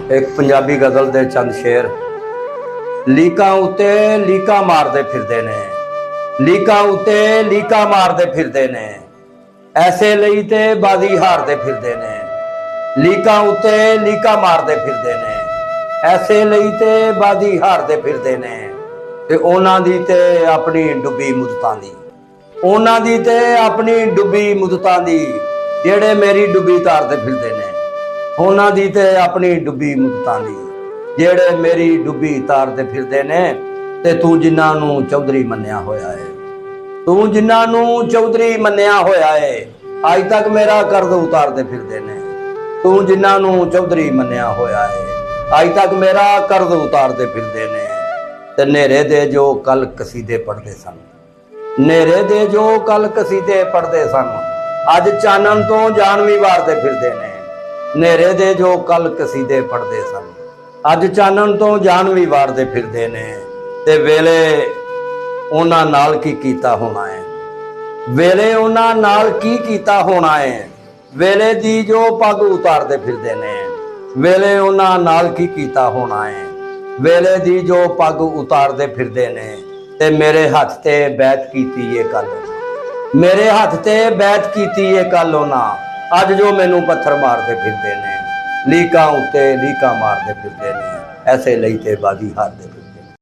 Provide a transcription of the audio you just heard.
एक पंजाबी गज़ल दे चंद शेर। लीकां उत्ते लीकां मारदे फिरदे ने, लीकां उत्ते लीकां मारदे फिरदे ने, ऐसे लई ते बाजी हारदे फिरदे ने। लीकां उत्ते लीकां मारदे फिरदे ने, ऐसे लई ते बाजी हारदे फिरदे ने। ते उन्हां दी ते अपनी डुबी मुदतां दी, उन्हां दी ते अपनी डुबी मुदतां दी, जेड़े मेरी डुबी तारदे फिरदे ने। उन्हां दी ते अपनी डुबी मुदतां दी, जेड़े मेरी डुबी तारदे फिरदे ने। ते तू जिन्हां नूं चौधरी मन्निया होया है, तू जिन्हां नूं चौधरी मन्निया होया है, अज तक मेरा कर्ज उतारदे फिरदे ने। तू जिन्हां नूं चौधरी मन्निया होया है, अज तक मेरा कर्ज उतारदे फिरदे ने। ते नेरे दे जो कल कसीदे पढ़दे सन, नेरे दे जो कल कसीदे पढ़दे सन, अज चानन तो जान भी वारदे फिरदे ने। नेरे दे जो कल कसीदे पढ़दे सन, अज चानन तो जान भी वारदे फिरदे ने। ते वेले उन्हां नाल की कीता होना है, वेले उन्हां नाल की कीता होना है, वेले दी जो पग उतारदे फिरदे ने। वेले उन्हां नाल की कीता होना है, वेले दी जो पग उतारदे फिरदे ने। ते मेरे हथ ते बैत कीती ये कल, मेरे हथ ते बैत कीती ये कल उन्हां, अज जो मैनू पत्थर मारदे फिरदे ने। लीकां उत्ते लीकां मारदे फिरदे ने, ऐसे लई ते बाजी हारदे फिरदे ने।